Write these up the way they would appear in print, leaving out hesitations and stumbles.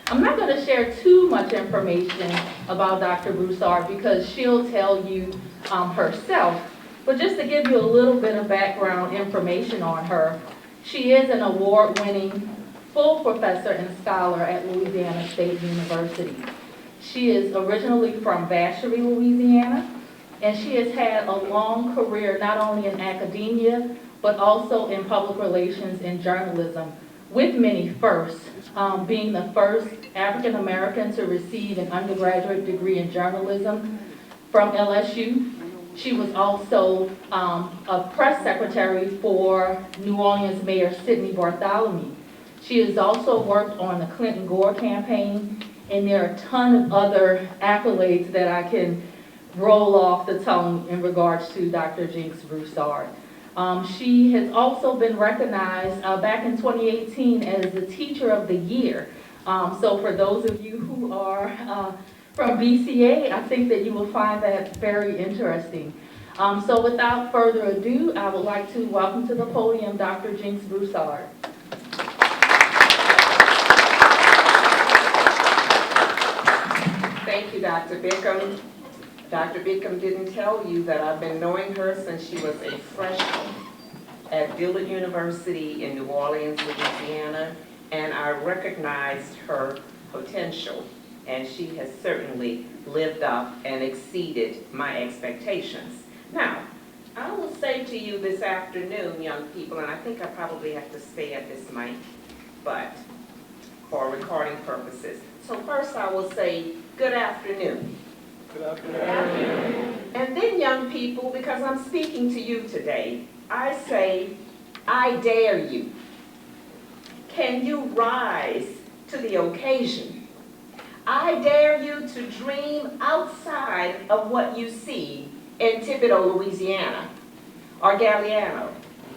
I'm not going to share too much information about Dr. Broussard because she'll tell you herself, but just to give you a little bit of background information on her, she is an award-winning full professor and scholar at Louisiana State University. She is originally from Vacherie, Louisiana, and she has had a long career not only in academia, but also in public relations and journalism, with many firsts, being the first African American to receive an undergraduate degree in journalism from LSU. She was also a press secretary for New Orleans Mayor Sidney Bartholomew. She has also worked on the Clinton Gore campaign, and there are a ton of other accolades that I can roll off the tongue in regards to Dr. Jinx Broussard. She has also been recognized back in 2018 as the Teacher of the Year. So for those of you who are from BCA, I think that you will find that very interesting. So without further ado, I would like to welcome to the podium Dr. Jinx Broussard. Thank you, Dr. Bickham. Dr. Bickham didn't tell you that I've been knowing her since she was a freshman at Dillard University in New Orleans, Louisiana, and I recognized her potential, and she has certainly lived up and exceeded my expectations. Now, I will say to you this afternoon, young people, and I think I probably have to stay at this mic, but for recording purposes. So first I will say, good afternoon. Good afternoon. And then, young people, because I'm speaking to you today, I say, I dare you. Can you rise to the occasion? I dare you to dream outside of what you see in Thibodaux, Louisiana, or Galliano,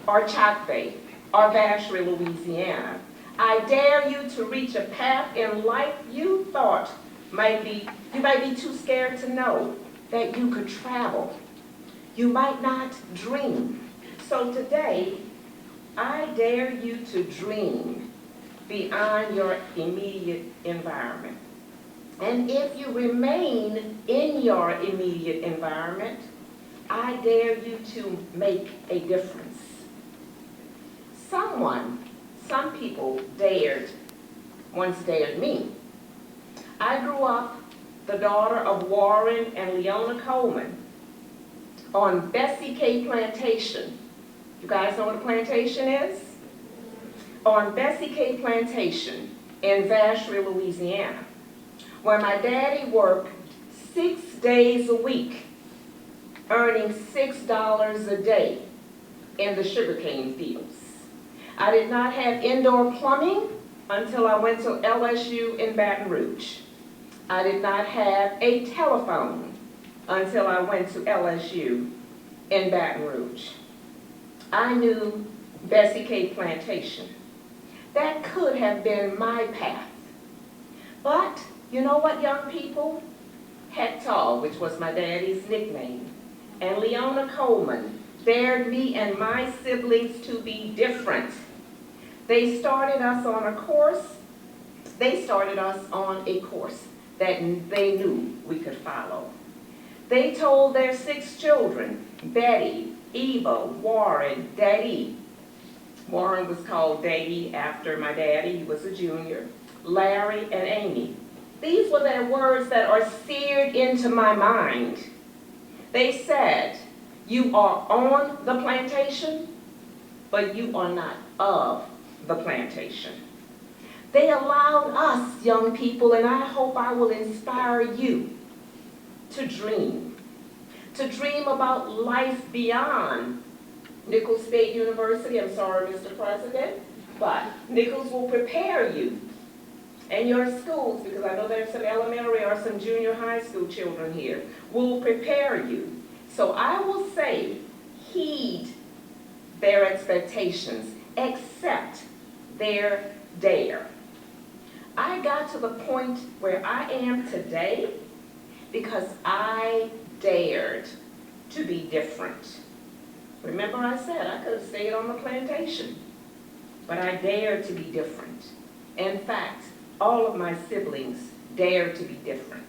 or Choctaw, or Vacherie, Louisiana. I dare you to reach a path in life you thought you might be too scared to know that you could travel. You might not dream. So today, I dare you to dream beyond your immediate environment. And if you remain in your immediate environment, I dare you to make a difference. Some people once dared me. I grew up the daughter of Warren and Leona Coleman on Bessie K Plantation. You guys know what a plantation is? On Bessie K Plantation in Vacherie, Louisiana, where my daddy worked 6 days a week, earning $6 a day in the sugarcane fields. I did not have indoor plumbing until I went to LSU in Baton Rouge. I did not have a telephone until I went to LSU in Baton Rouge. I knew Bessie K Plantation. That could have been my path. But you know what, young people? Hector, which was my daddy's nickname, and Leona Coleman dared me and my siblings to be different. They started us on a course that they knew we could follow. They told their 6 children, Betty, Eva, Warren, Daddy. Warren was called Daddy after my daddy, he was a junior, Larry, and Amy. These were their words that are seared into my mind. They said, you are on the plantation, but you are not of the plantation. They allowed us, young people, and I hope I will inspire you to dream about life beyond Nichols State University. I'm sorry, Mr. President, but Nichols will prepare you and your schools, because I know there's some elementary or some junior high school children here, will prepare you. So I will say, heed their expectations, accept their dare. I got to the point where I am today because I dared to be different. Remember I said I could have stayed on the plantation, but I dared to be different. In fact, all of my siblings dared to be different.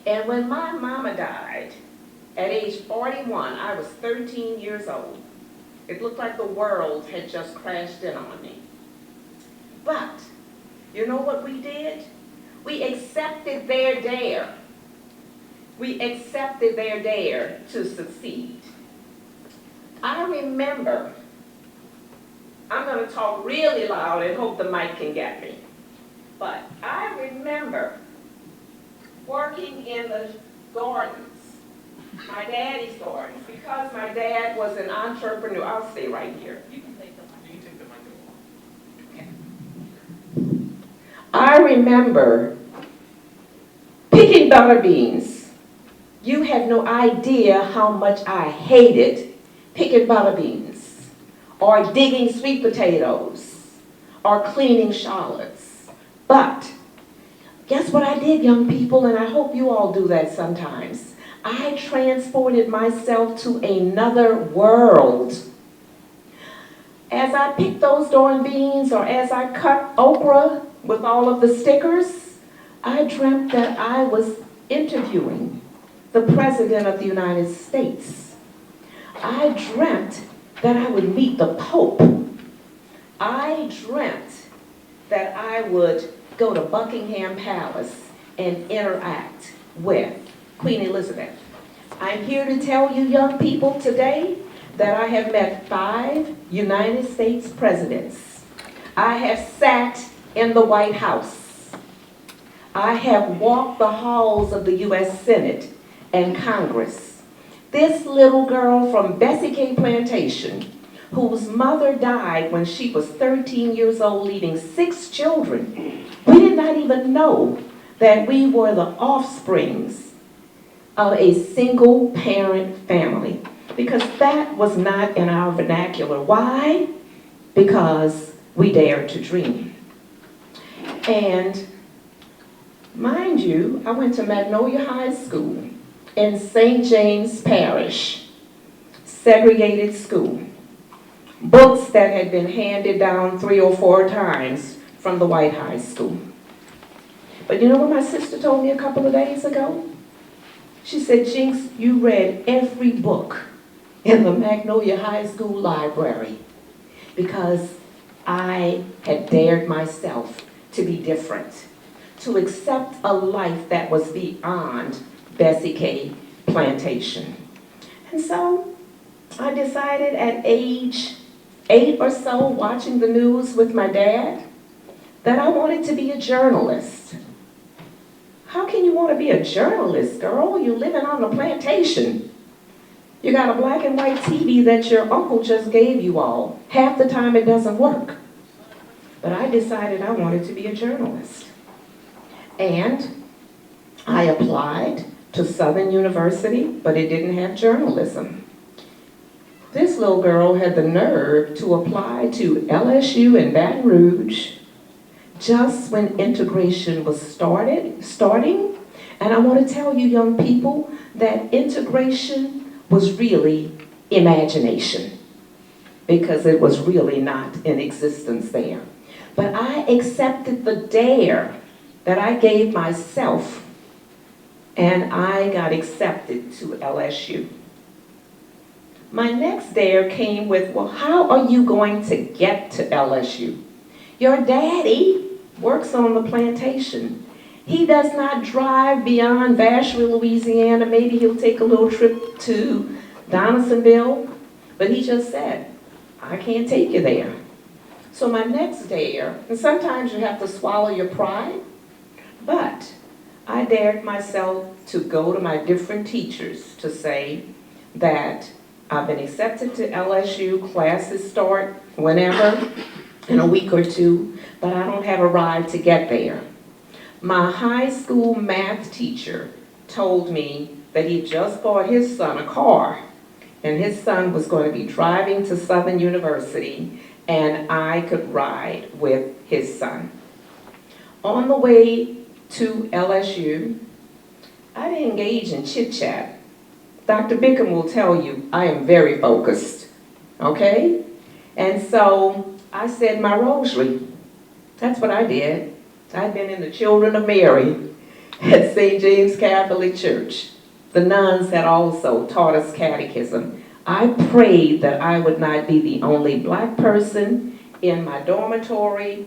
And when my mama died, at age 41, I was 13 years old. It looked like the world had just crashed in on me. But, you know what we did? We accepted their dare. We accepted their dare to succeed. I remember, I'm going to talk really loud and hope the mic can get me. But I remember working in the gardens, my daddy's gardens, because my dad was an entrepreneur. I'll stay right here. You can take the mic. You can take the mic. Okay. I remember picking butter beans. You have no idea how much I hated picking butter beans, or digging sweet potatoes, or cleaning shallots. But guess what I did, young people, and I hope you all do that sometimes. I transported myself to another world. As I picked those darn beans, or as I cut okra with all of the stickers, I dreamt that I was interviewing the President of the United States. I dreamt that I would meet the Pope. I dreamt that I would go to Buckingham Palace and interact with Queen Elizabeth. I'm here to tell you young people today that I have met 5 United States presidents. I have sat in the White House. I have walked the halls of the U.S. Senate and Congress. This little girl from Bessie K Plantation, whose mother died when she was 13 years old, leaving 6 children, we did not even know that we were the offsprings of a single parent family, because that was not in our vernacular. Why? Because we dared to dream. And mind you, I went to Magnolia High School in St. James Parish, segregated school. Books that had been handed down 3 or 4 times from the White High School. But you know what my sister told me a couple of days ago? She said, Jinx, you read every book in the Magnolia High School library, because I had dared myself to be different, to accept a life that was beyond Bessie K Plantation. And so I decided at age 8 or so, watching the news with my dad, that I wanted to be a journalist. How can you want to be a journalist, girl? You're living on a plantation. You got a black and white TV that your uncle just gave you all. Half the time it doesn't work. But I decided I wanted to be a journalist. And I applied to Southern University, but it didn't have journalism. This little girl had the nerve to apply to LSU in Baton Rouge just when integration was starting. And I want to tell you young people that integration was really imagination, because it was really not in existence there. But I accepted the dare that I gave myself, and I got accepted to LSU. My next dare came with, well, how are you going to get to LSU? Your daddy works on the plantation. He does not drive beyond Vacherie, Louisiana. Maybe he'll take a little trip to Donaldsonville, but he just said, I can't take you there. So my next dare, and sometimes you have to swallow your pride, but I dared myself to go to my different teachers to say that I've been accepted to LSU, classes start whenever, in a week or 2, but I don't have a ride to get there. My high school math teacher told me that he just bought his son a car, and his son was going to be driving to Southern University, and I could ride with his son. On the way to LSU, I didn't engage in chit-chat. Dr. Bickham will tell you I am very focused, okay? And so I said my rosary. That's what I did. I'd been in the Children of Mary at St. James Catholic Church. The nuns had also taught us catechism. I prayed that I would not be the only black person in my dormitory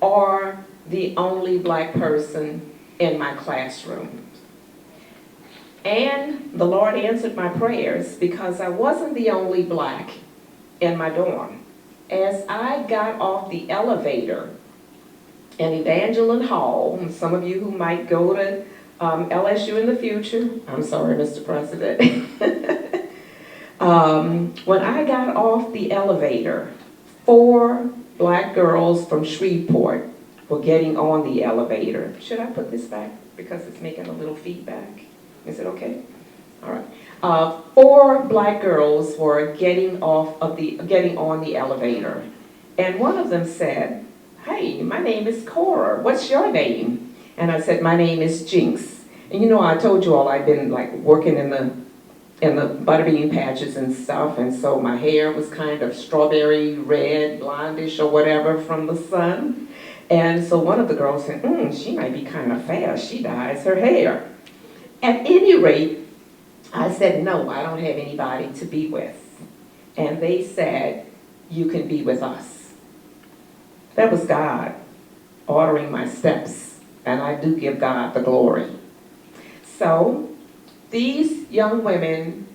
or the only black person in my classroom. And the Lord answered my prayers because I wasn't the only black in my dorm. As I got off the elevator in Evangeline Hall, and some of you who might go to LSU in the future, I'm sorry, Mr. President. When I got off the elevator, 4 black girls from Shreveport were getting on the elevator. Should I put this back because it's making a little feedback? Is it okay? All right. 4 black girls were getting on the elevator, and one of them said, "Hey, my name is Cora. What's your name?" And I said, "My name is Jinx." And you know, I told you all I'd been like working in the butterbean patches and stuff, and so my hair was kind of strawberry red, blondish or whatever from the sun. And so one of the girls said, she might be kind of fast. She dyes her hair. At any rate, I said, "No, I don't have anybody to be with." And they said, "You can be with us." That was God ordering my steps, and I do give God the glory. So these young women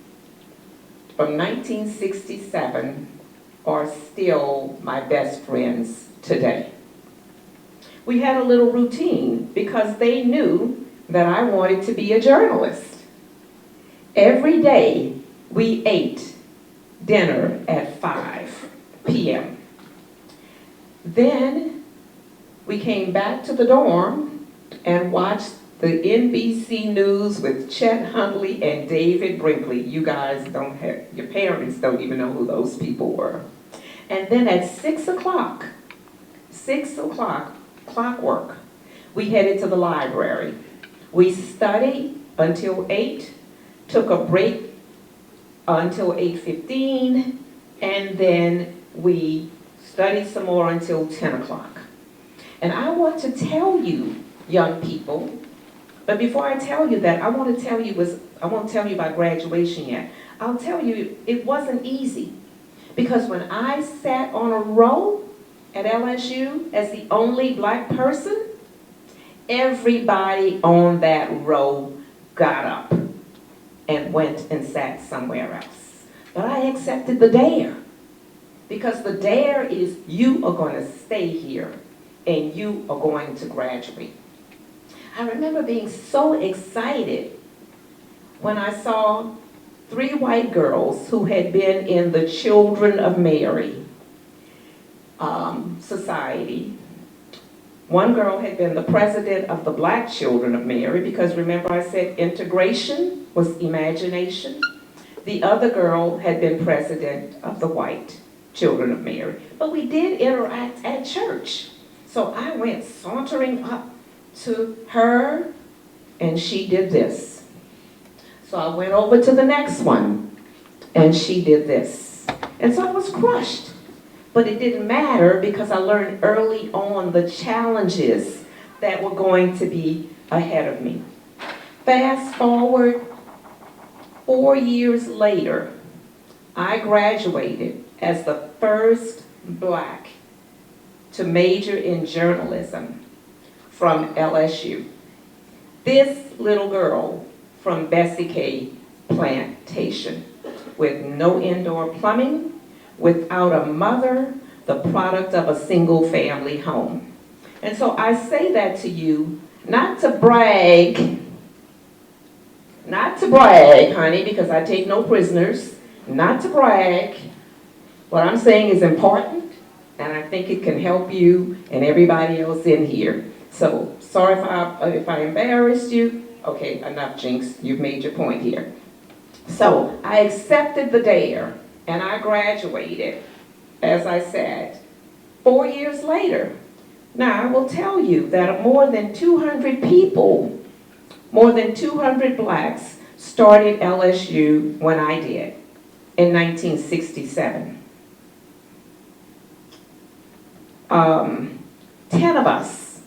from 1967 are still my best friends today. We had a little routine because they knew that I wanted to be a journalist. Every day we ate dinner at 5 p.m. Then we came back to the dorm and watched the NBC News with Chet Huntley and David Brinkley. You guys don't have, your parents don't even know who those people were. And then at 6 o'clock, clockwork, we headed to the library. We studied until 8, took a break until 8:15, and then we studied some more until 10 o'clock. And I want to tell you, young people, but before I tell you that, I won't tell you about graduation yet. I'll tell you it wasn't easy, because when I sat on a row at LSU as the only black person, everybody on that row got up and went and sat somewhere else. But I accepted the dare, because the dare is you are going to stay here and you are going to graduate. I remember being so excited when I saw 3 white girls who had been in the Children of Mary Society. One girl had been the president of the Black Children of Mary, because remember I said integration was imagination. The other girl had been president of the White Children of Mary. But we did interact at church. So I went sauntering up to her, and she did this. So I went over to the next one, and she did this. And so I was crushed. But it didn't matter, because I learned early on the challenges that were going to be ahead of me. Fast forward 4 years later, I graduated as the first black to major in journalism from LSU. This little girl from Bessie K Plantation, with no indoor plumbing, without a mother, the product of a single family home. And so I say that to you, not to brag, honey, because I take no prisoners, not to brag. What I'm saying is important, and I think it can help you and everybody else in here. So sorry if I embarrassed you. Okay, enough, Jinx, you've made your point here. So I accepted the dare, and I graduated, as I said, 4 years later. Now, I will tell you that more than 200 people, more than 200 blacks, started LSU when I did, in 1967. 10 of us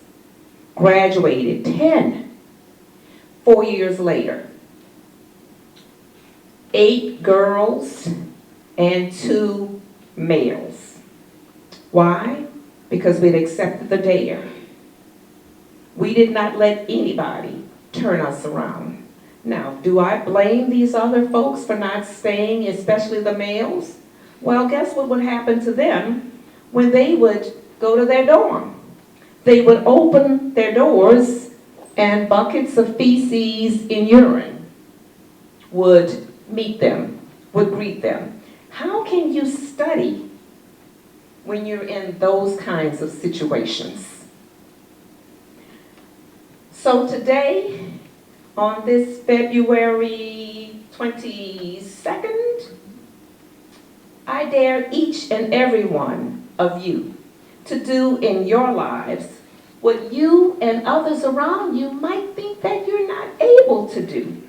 graduated 10. 4 years later, 8 girls and 2 males. Why? Because we'd accepted the dare. We did not let anybody turn us around. Now, do I blame these other folks for not staying, especially the males? Well, guess what would happen to them when they would go to their dorm? They would open their doors and buckets of feces and urine would meet them, would greet them. How can you study when you're in those kinds of situations? So today, on this February 22nd, I dare each and every one of you to do in your lives what you and others around you might think that you're not able to do,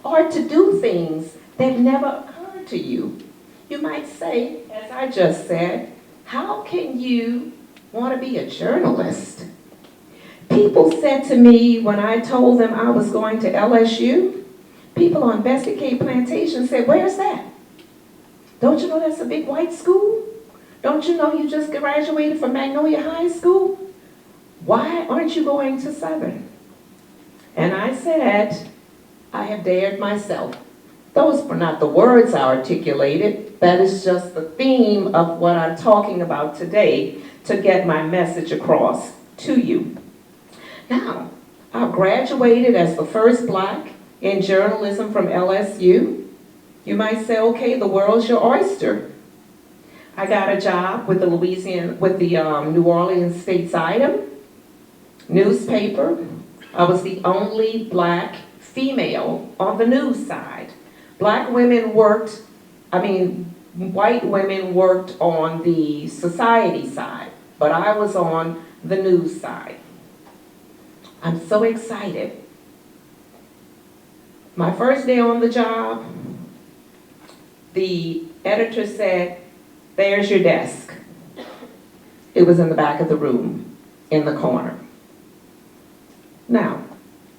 or to do things that never occurred to you. You might say, as I just said, how can you want to be a journalist? People said to me when I told them I was going to LSU, people on Bessie K Plantation said, where's that? Don't you know that's a big white school? Don't you know you just graduated from Magnolia High School? Why aren't you going to Southern? And I said, I have dared myself. Those were not the words I articulated. That is just the theme of what I'm talking about today to get my message across to you. Now, I graduated as the first Black in journalism from LSU. You might say, okay, the world's your oyster. I got a job with the New Orleans State-Item newspaper. I was the only Black female on the news side. White women worked on the society side, but I was on the news side. I'm so excited. My first day on the job, the editor said, there's your desk. It was in the back of the room, in the corner. Now,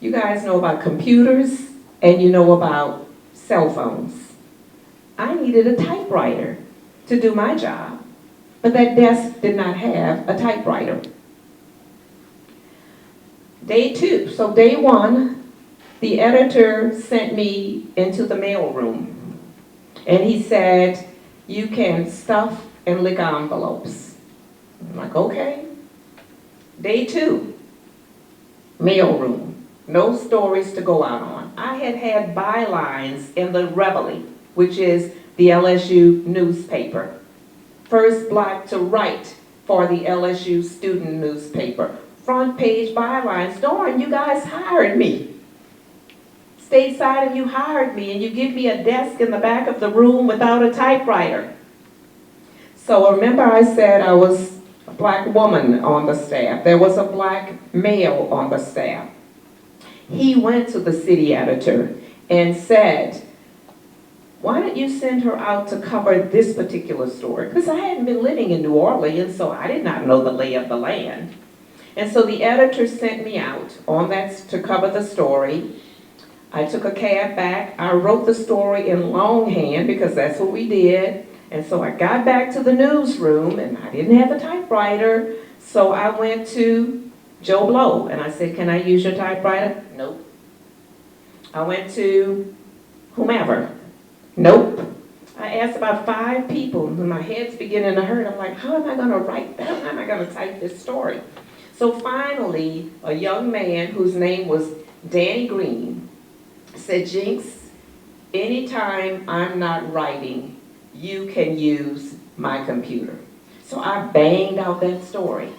you guys know about computers and you know about cell phones. I needed a typewriter to do my job, but that desk did not have a typewriter. Day 2, so day 1, the editor sent me into the mail room, and he said, you can stuff and lick envelopes. I'm like, okay. Day 2, mail room, no stories to go out on. I had bylines in the Reveille, which is the LSU newspaper. First Black to write for the LSU student newspaper. Front page bylines. Darn, you guys hired me. Stateside, and you hired me, and you give me a desk in the back of the room without a typewriter. So remember I said I was a Black woman on the staff. There was a Black male on the staff. He went to the city editor and said, why don't you send her out to cover this particular story? Because I hadn't been living in New Orleans, so I did not know the lay of the land. And so the editor sent me out on that to cover the story. I took a cab back. I wrote the story in longhand because that's what we did. And so I got back to the newsroom and I didn't have a typewriter. So I went to Joe Blow and I said, can I use your typewriter? Nope. I went to whomever. Nope. I asked about 5 people and my head's beginning to hurt. I'm like, how am I going to write that? How am I going to type this story? So finally, a young man whose name was Danny Green said, Jinx, anytime I'm not writing, you can use my computer. So I banged out that story.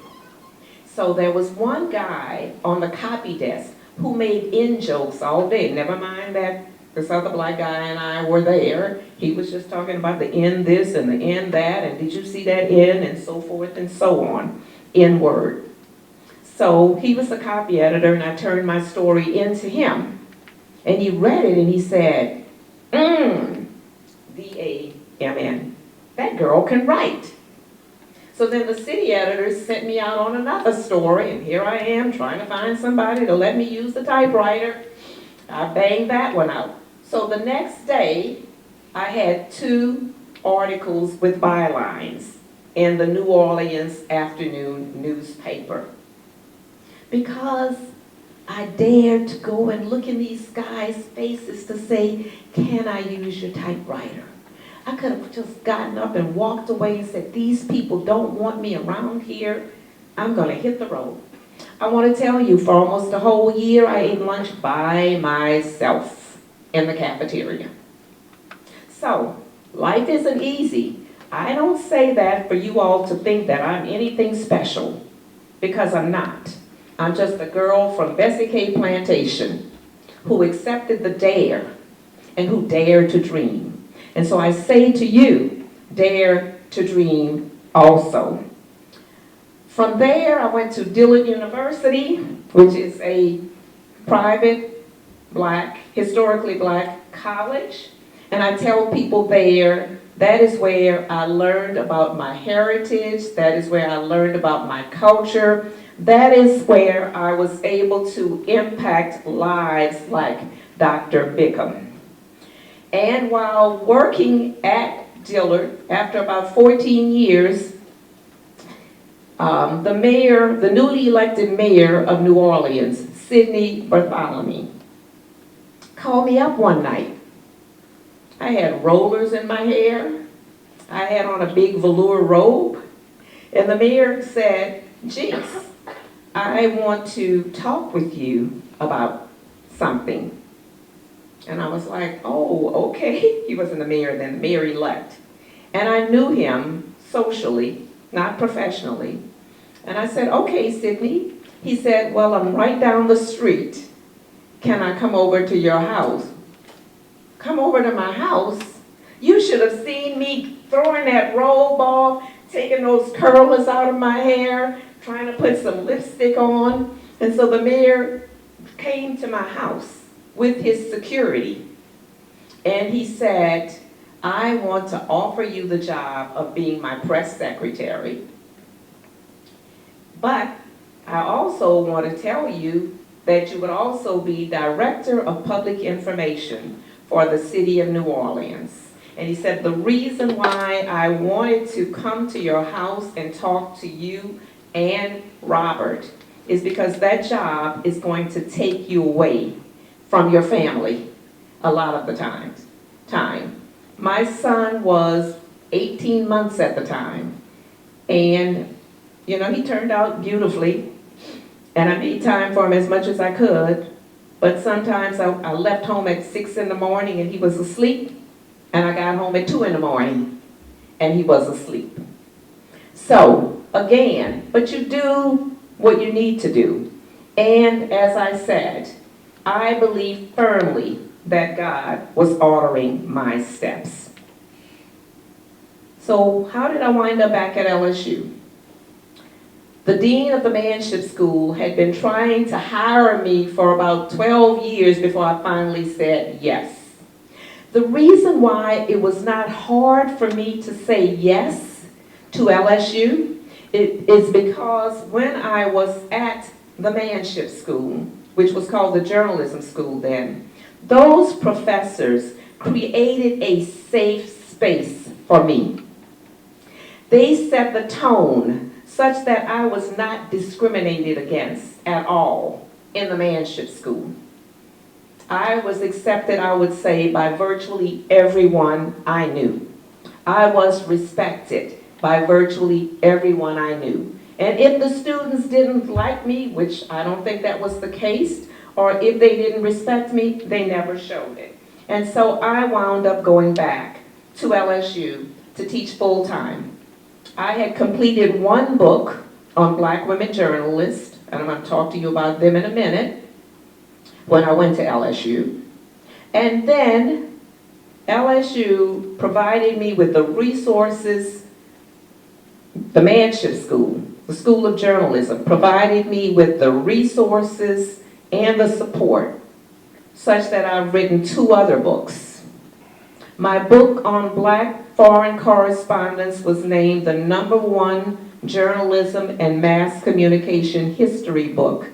So there was one guy on the copy desk who made in-jokes all day. Never mind that this other Black guy and I were there. He was just talking about the in this and the in that, and did you see that in, and so forth and so on, in Word. So he was the copy editor, and I turned my story into him. And he read it, and he said, V-A-M-N, that girl can write. So then the city editors sent me out on another story, and here I am trying to find somebody to let me use the typewriter. I banged that one out. So the next day, I had 2 articles with bylines in the New Orleans afternoon newspaper. Because I dared to go and look in these guys' faces to say, can I use your typewriter? I could have just gotten up and walked away and said, these people don't want me around here. I'm going to hit the road. I want to tell you, for almost a whole year, I ate lunch by myself in the cafeteria. So, life isn't easy. I don't say that for you all to think that I'm anything special, because I'm not. I'm just a girl from Bessie K Plantation who accepted the dare and who dared to dream. And so I say to you, dare to dream also. From there, I went to Dillard University, which is a private black, historically black college. And I tell people there, that is where I learned about my heritage. That is where I learned about my culture. That is where I was able to impact lives like Dr. Bickham. And while working at Dillard, after about 14 years, the newly elected mayor of New Orleans, Sidney Bartholomew, called me up one night. I had rollers in my hair. I had on a big velour robe. And the mayor said, Jinx, I want to talk with you about something. And I was like, oh, okay. He wasn't the mayor then, the mayor-elect. And I knew him socially, not professionally. And I said, okay, Sidney. He said, well, I'm right down the street. Can I come over to your house? Come over to my house? You should have seen me throwing that robe off, taking those curlers out of my hair, trying to put some lipstick on. And so the mayor came to my house with his security. And he said, I want to offer you the job of being my press secretary. But I also want to tell you that you would also be director of public information for the city of New Orleans. And he said, the reason why I wanted to come to your house and talk to you and Robert is because that job is going to take you away from your family a lot of the time. My son was 18 months at the time, and you know, he turned out beautifully, and I made time for him as much as I could, but sometimes I left home at 6 in the morning and he was asleep, and I got home at 2 in the morning and he was asleep. So, again, but you do what you need to do. And as I said, I believe firmly that God was ordering my steps. So how did I wind up back at LSU? The dean of the manship school had been trying to hire me for about 12 years before I finally said yes. The reason why it was not hard for me to say yes to LSU is because when I was at the manship school, which was called the journalism school then, those professors created a safe space for me. They set the tone such that I was not discriminated against at all in the manship school. I was accepted, I would say, by virtually everyone I knew. I was respected by virtually everyone I knew. And if the students didn't like me, which I don't think that was the case, or if they didn't respect me, they never showed it. And so I wound up going back to LSU to teach full-time. I had completed one book on black women journalists, and I'm going to talk to you about them in a minute, when I went to LSU. And then LSU provided me with the resources, the manship school, the School of Journalism, provided me with the resources and the support such that I've written 2 other books. My book on black foreign correspondence was named the #1 Journalism and Mass Communication History book,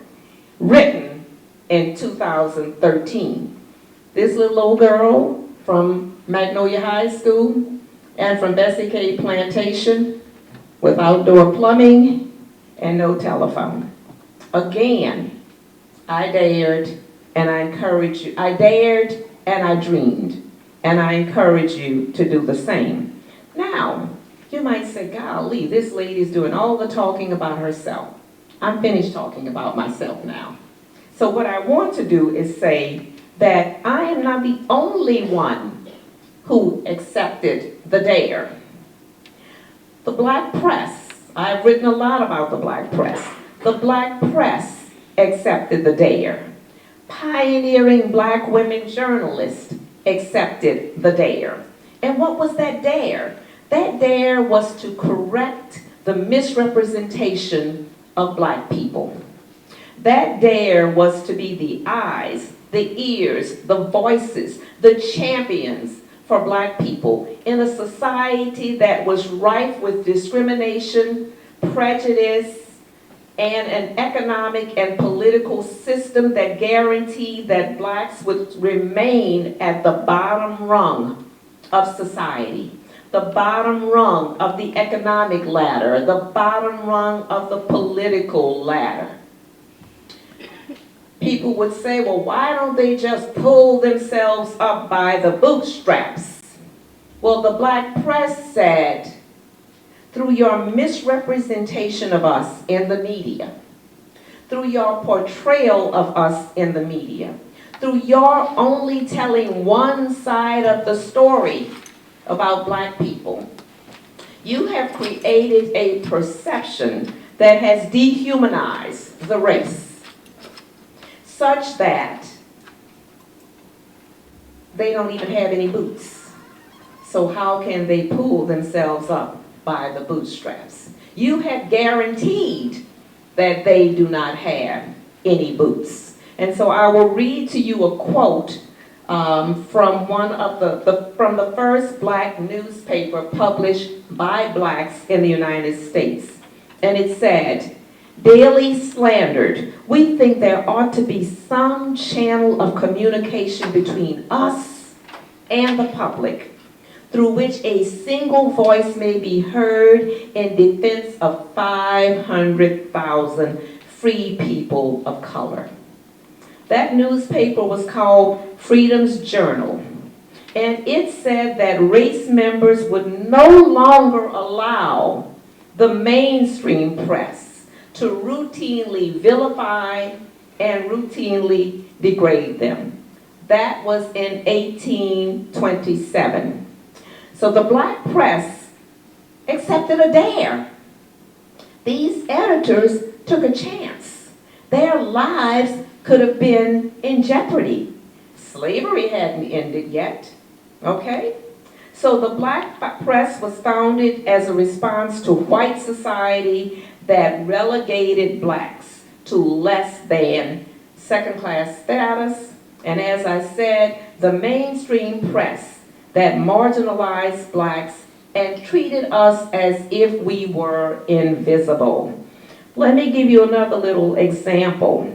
written in 2013. This little old girl from Magnolia High School and from Bessie K Plantation with outdoor plumbing and no telephone. Again, I dared and I encourage you. I dared and I dreamed, and I encourage you to do the same. Now, you might say, golly, this lady's doing all the talking about herself. I'm finished talking about myself now. So what I want to do is say that I am not the only one who accepted the dare. The black press, I've written a lot about the black press. The black press accepted the dare. Pioneering black women journalists accepted the dare. And what was that dare? That dare was to correct the misrepresentation of black people. That dare was to be the eyes, the ears, the voices, the champions for black people in a society that was rife with discrimination, prejudice, and an economic and political system that guaranteed that blacks would remain at the bottom rung of society, the bottom rung of the economic ladder, the bottom rung of the political ladder. People would say, well, why don't they just pull themselves up by the bootstraps? Well, the black press said, through your misrepresentation of us in the media, through your portrayal of us in the media, through your only telling one side of the story about black people, you have created a perception that has dehumanized the race, such that they don't even have any boots. So how can they pull themselves up by the bootstraps? You have guaranteed that they do not have any boots. And so I will read to you a quote from one of from the first black newspaper published by blacks in the United States. And it said, "Daily slandered, we think there ought to be some channel of communication between us and the public, through which a single voice may be heard in defense of 500,000 free people of color." That newspaper was called Freedom's Journal, and it said that race members would no longer allow the mainstream press to routinely vilify and routinely degrade them. That was in 1827. So the black press accepted a dare. These editors took a chance. Their lives could have been in jeopardy. Slavery hadn't ended yet, okay? So the black press was founded as a response to white society that relegated blacks to less than second-class status. And as I said, the mainstream press that marginalized blacks and treated us as if we were invisible. Let me give you another little example.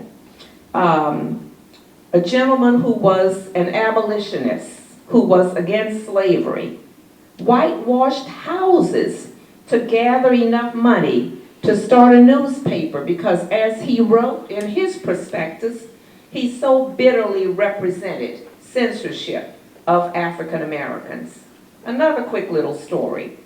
A gentleman who was an abolitionist, who was against slavery, whitewashed houses to gather enough money to start a newspaper because, as he wrote in his prospectus, he so bitterly represented censorship of African Americans. Another quick little story.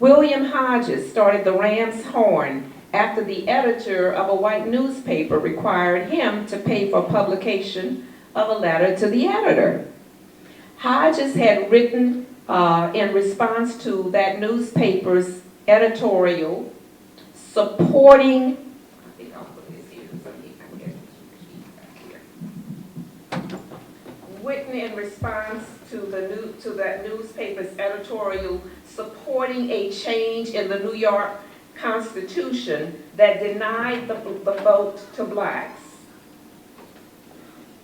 William Hodges started the Ram's Horn after the editor of a white newspaper required him to pay for publication of a letter to the editor. Hodges had written in response to that newspaper's editorial supporting, I think I'll put this here so you can get it here. Written in response to that newspaper's editorial supporting a change in the New York Constitution that denied the vote to blacks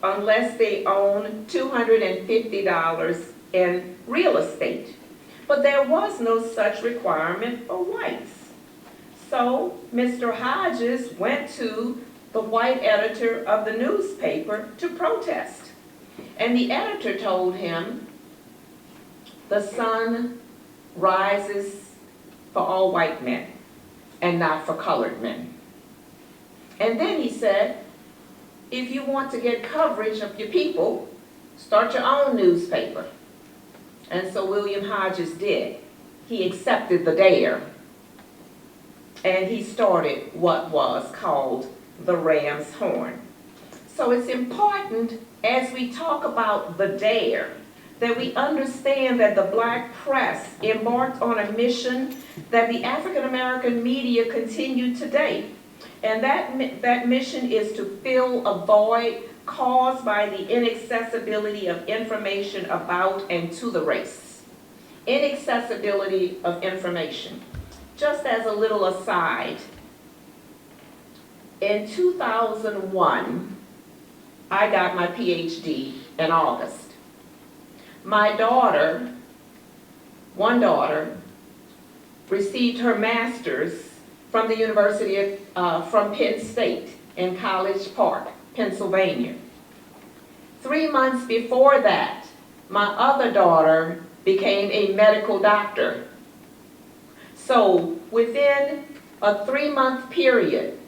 unless they own $250 in real estate. But there was no such requirement for whites. So Mr. Hodges went to the white editor of the newspaper to protest. And the editor told him, the sun rises for all white men and not for colored men. And then he said, if you want to get coverage of your people, start your own newspaper. And so William Hodges did. He accepted the dare. And he started what was called the Ram's Horn. So it's important as we talk about the dare that we understand that the black press embarked on a mission that the African American media continue today. And that mission is to fill a void caused by the inaccessibility of information about and to the race. Inaccessibility of information. Just as a little aside, in 2001, I got my PhD in August. My daughter, one daughter, received her master's from the University of, from Penn State in College Park, Pennsylvania. 3 months before that, my other daughter became a medical doctor. So within a 3-month period,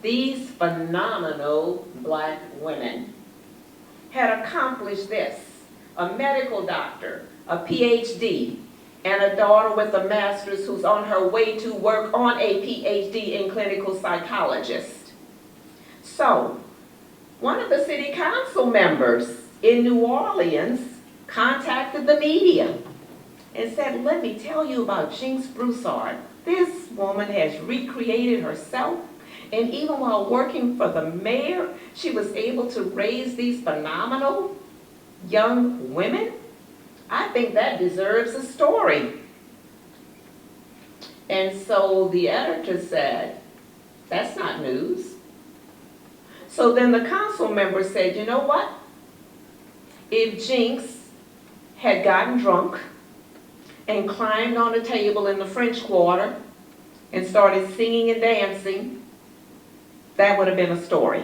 these phenomenal black women had accomplished this: a medical doctor, a PhD, and a daughter with a master's who's on her way to work on a PhD in clinical psychologist. So, one of the city council members in New Orleans contacted the media and said, let me tell you about Jinx Broussard. This woman has recreated herself, and even while working for the mayor, she was able to raise these phenomenal young women. I think that deserves a story. And so the editor said, that's not news. So then the council member said, you know what? If Jinx had gotten drunk and climbed on a table in the French Quarter and started singing and dancing, that would have been a story.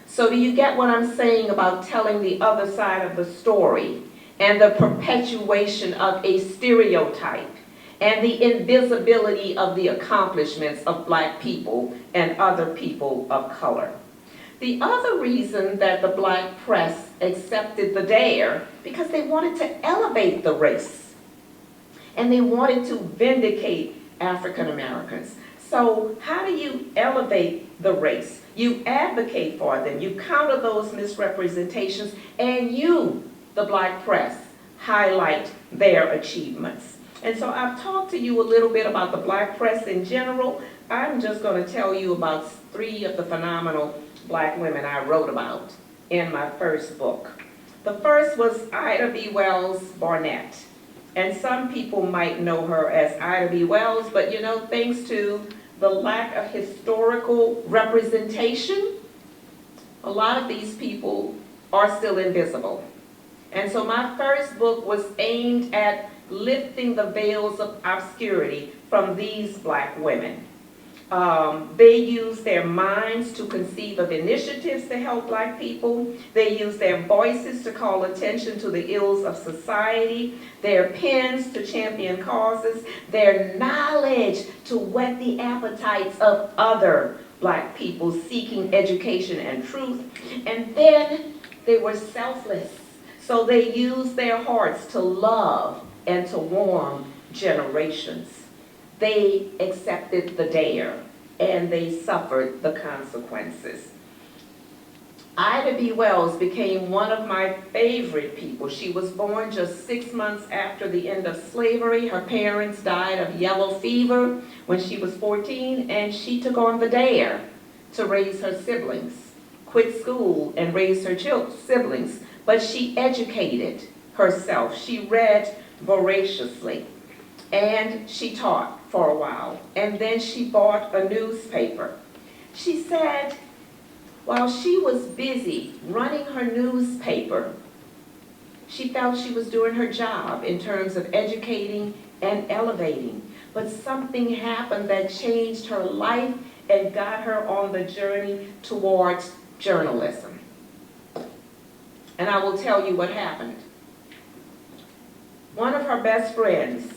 So do you get what I'm saying about telling the other side of the story and the perpetuation of a stereotype and the invisibility of the accomplishments of black people and other people of color? The other reason that the black press accepted the dare, because they wanted to elevate the race and they wanted to vindicate African Americans. So how do you elevate the race? You advocate for them, you counter those misrepresentations, and you, the black press, highlight their achievements. And so I've talked to you a little bit about the black press in general. I'm just going to tell you about 3 of the phenomenal black women I wrote about in my first book. The first was Ida B. Wells Barnett. And some people might know her as Ida B. Wells, but you know, thanks to the lack of historical representation, a lot of these people are still invisible. And so my first book was aimed at lifting the veils of obscurity from these black women. They use their minds to conceive of initiatives to help black people. They use their voices to call attention to the ills of society, their pens to champion causes, their knowledge to whet the appetites of other black people seeking education and truth. And then they were selfless. So they used their hearts to love and to warm generations. They accepted the dare, and they suffered the consequences. Ida B. Wells became one of my favorite people. She was born just 6 months after the end of slavery. Her parents died of yellow fever when she was 14, and she took on the dare to raise her siblings, quit school and raise her siblings, but she educated herself. She read voraciously, and she taught for a while, and then she bought a newspaper. She said while she was busy running her newspaper, she felt she was doing her job in terms of educating and elevating. but something happened that changed her life and got her on the journey towards journalism. And I will tell you what happened. One of her best friends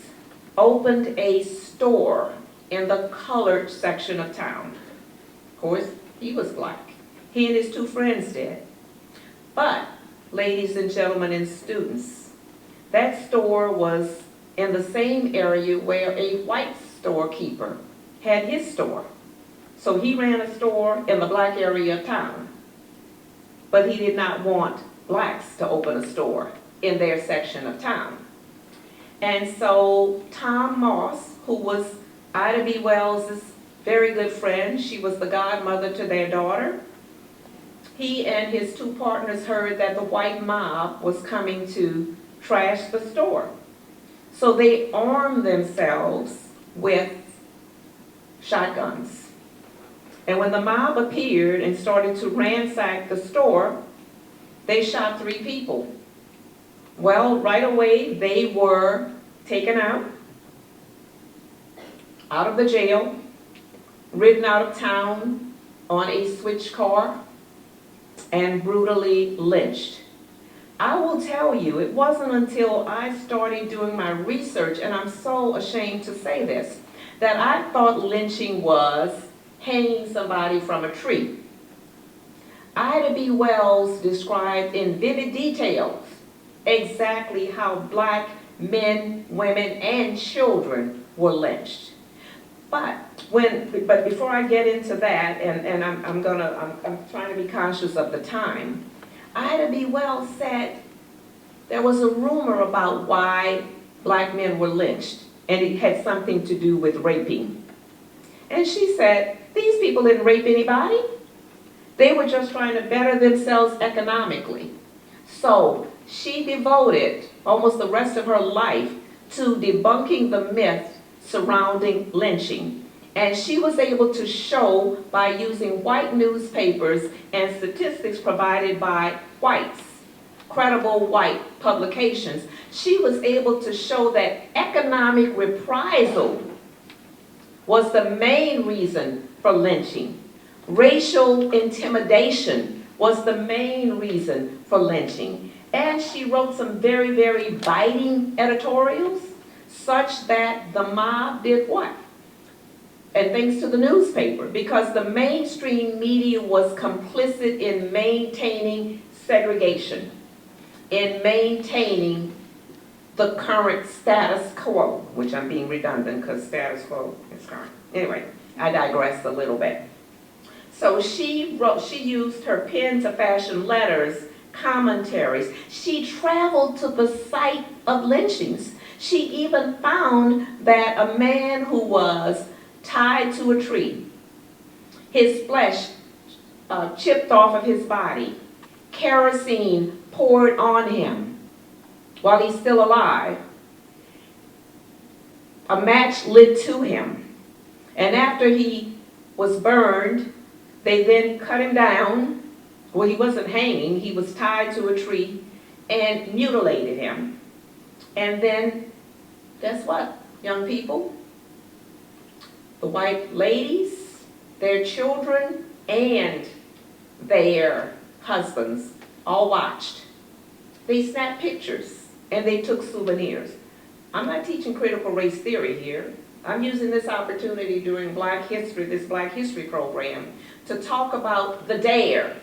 opened a store in the colored section of town. Of course, he was black. He and his two friends did. But, ladies and gentlemen and students, that store was in the same area where a white storekeeper had his store. So he ran a store in the black area of town. But he did not want blacks to open a store in their section of town. And so Tom Moss, who was Ida B. Wells' very good friend, she was the godmother to their daughter, he and his two partners heard that the white mob was coming to trash the store. So they armed themselves with shotguns. And when the mob appeared and started to ransack the store, they shot 3 people. Well, right away, they were taken out of the jail, ridden out of town on a switch car, and brutally lynched. I will tell you, it wasn't until I started doing my research, and I'm so ashamed to say this, that I thought lynching was hanging somebody from a tree. Ida B. Wells described in vivid details exactly how black men, women, and children were lynched. But before I get into that, and I'm trying to be conscious of the time, Ida B. Wells said there was a rumor about why black men were lynched, and it had something to do with raping. And she said, these people didn't rape anybody. They were just trying to better themselves economically. So she devoted almost the rest of her life to debunking the myth surrounding lynching. And she was able to show by using white newspapers and statistics provided by whites, credible white publications, she was able to show that economic reprisal was the main reason for lynching. Racial intimidation was the main reason for lynching. And she wrote some very, very biting editorials, such that the mob did what? And thanks to the newspaper, because the mainstream media was complicit in maintaining segregation, in maintaining the current status quo, which I'm being redundant because status quo is current. Anyway, I digressed a little bit. So she used her pen to fashion letters, commentaries. She traveled to the site of lynchings. She even found that a man who was tied to a tree, his flesh chipped off of his body, kerosene poured on him while he's still alive, a match lit to him, and after he was burned, they then cut him down. Well, he wasn't hanging, he was tied to a tree, and mutilated him. And then, guess what, young people? The white ladies, their children, and their husbands all watched. They snapped pictures and they took souvenirs. I'm not teaching critical race theory here. I'm using this opportunity during Black History, this Black History program, to talk about the dare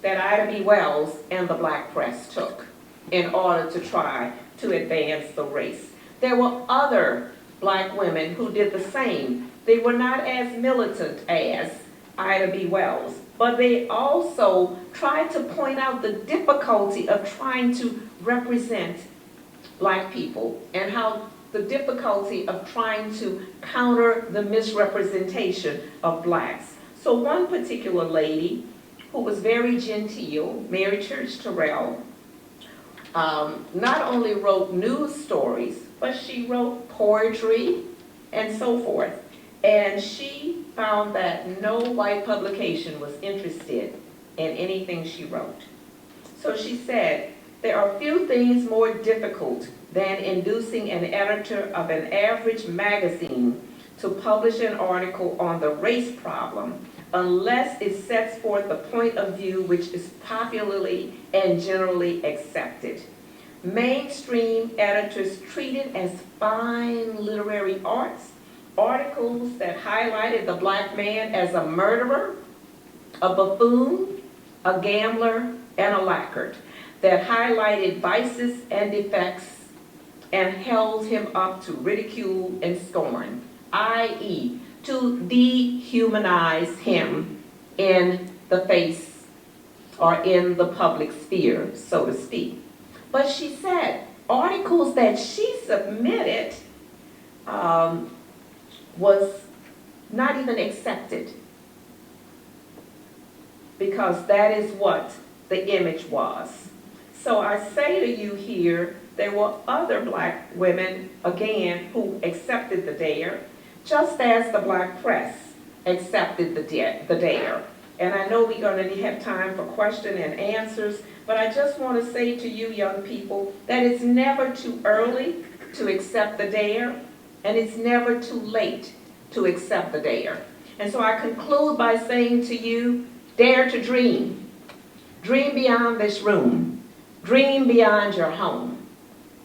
that Ida B. Wells and the black press took in order to try to advance the race. There were other black women who did the same. They were not as militant as Ida B. Wells, but they also tried to point out the difficulty of trying to represent black people and how the difficulty of trying to counter the misrepresentation of blacks. So one particular lady who was very genteel, Mary Church Terrell, not only wrote news stories, but she wrote poetry and so forth. And she found that no white publication was interested in anything she wrote. So she said, there are few things more difficult than inducing an editor of an average magazine to publish an article on the race problem unless it sets forth a point of view which is popularly and generally accepted. Mainstream editors treated as fine literary arts articles that highlighted the black man as a murderer, a buffoon, a gambler, and a lackard, that highlighted vices and defects and held him up to ridicule and scorn, i.e., to dehumanize him in the face or in the public sphere, so to speak. But she said articles that she submitted was not even accepted, because that is what the image was. So I say to you here, there were other black women, again, who accepted the dare, just as the black press accepted the dare. And I know we're going to have time for question and answers, but I just want to say to you young people that it's never too early to accept the dare, and it's never too late to accept the dare. And so I conclude by saying to you, dare to dream. Dream beyond this room. Dream beyond your home.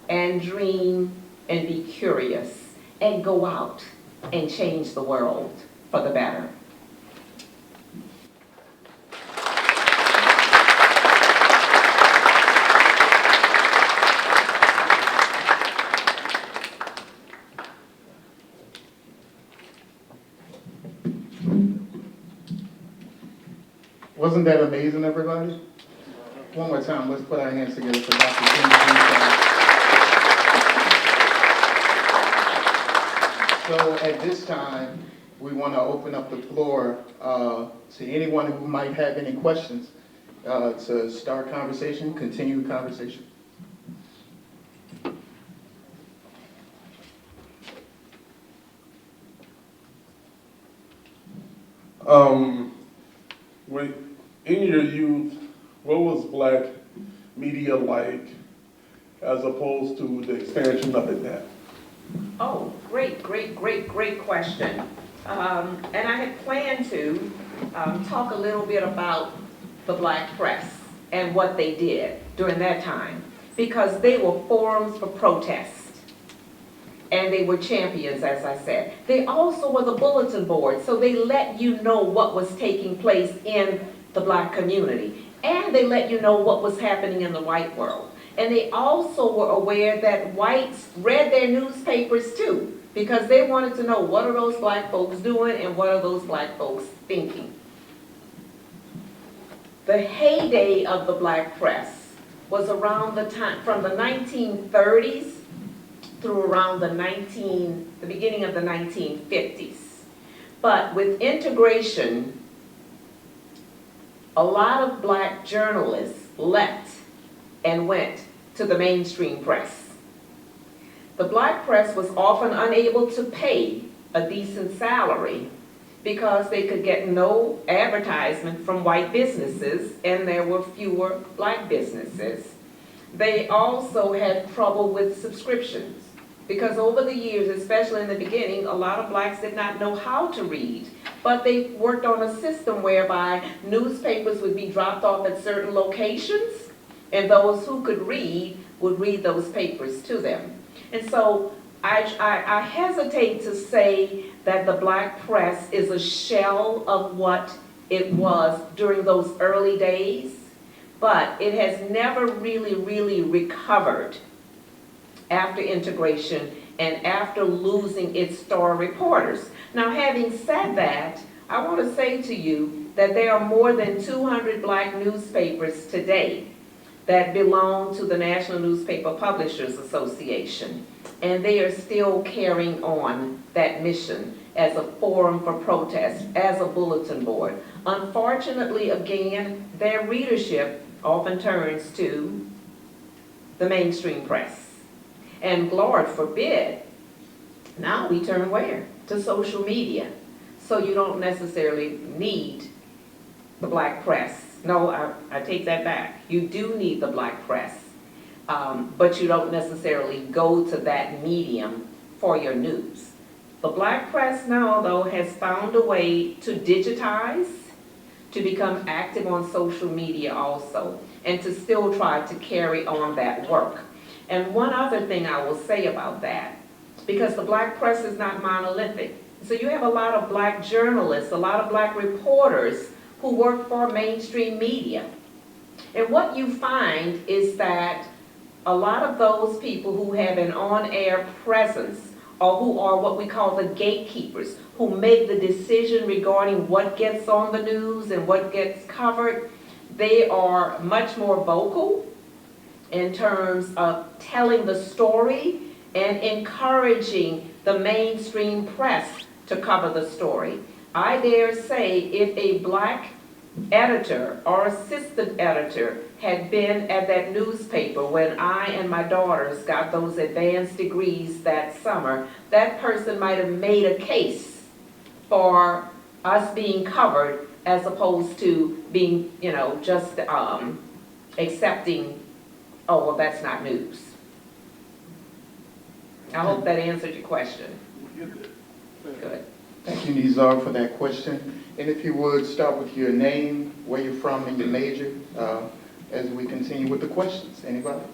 And dream and be curious and go out and change the world for the better. Wasn't that amazing, everybody? One more time, let's put our hands together for Dr. Jinx. So at this time, we want to open up the floor to anyone who might have any questions to start conversation, continue the conversation. In your youth, what was black media like as opposed to the expansion of it now? Oh, great question. And I had planned to talk a little bit about the black press and what they did during that time, because they were forums for protest. And they were champions, as I said. They also were the bulletin board, so they let you know what was taking place in the black community. And they let you know what was happening in the white world. And they also were aware that whites read their newspapers too, because they wanted to know what are those black folks doing and what are those black folks thinking. The heyday of the black press was around the time, from the 1930s through around the beginning of the 1950s. But with integration, a lot of black journalists left and went to the mainstream press. The black press was often unable to pay a decent salary because they could get no advertisement from white businesses and there were fewer black businesses. They also had trouble with subscriptions because over the years, especially in the beginning, a lot of blacks did not know how to read, but they worked on a system whereby newspapers would be dropped off at certain locations and those who could read would read those papers to them. And so I hesitate to say that the black press is a shell of what it was during those early days, but it has never really recovered after integration and after losing its star reporters. Now, having said that, I want to say to you that there are more than 200 black newspapers today that belong to the National Newspaper Publishers Association, and they are still carrying on that mission as a forum for protest, as a bulletin board. Unfortunately, again, their readership often turns to the mainstream press. And Lord forbid, now we turn where? To social media. So you don't necessarily need the black press. No, I take that back. You do need the black press. but you don't necessarily go to that medium for your news. The black press now, though, has found a way to digitize, to become active on social media also, and to still try to carry on that work. And one other thing I will say about that, because the black press is not monolithic. So you have a lot of black journalists, a lot of black reporters who work for mainstream media. And what you find is that a lot of those people who have an on-air presence, or who are what we call the gatekeepers, who make the decision regarding what gets on the news and what gets covered, they are much more vocal in terms of telling the story and encouraging the mainstream press to cover the story. I dare say if a black editor or assistant editor had been at that newspaper when I and my daughters got those advanced degrees that summer, that person might have made a case for us being covered as opposed to being, just accepting, oh, well, that's not news. I hope that answered your question. Good. Thank you, Nizar, for that question. And if you would, start with your name, where you're from, and your major, as we continue with the questions. Anybody?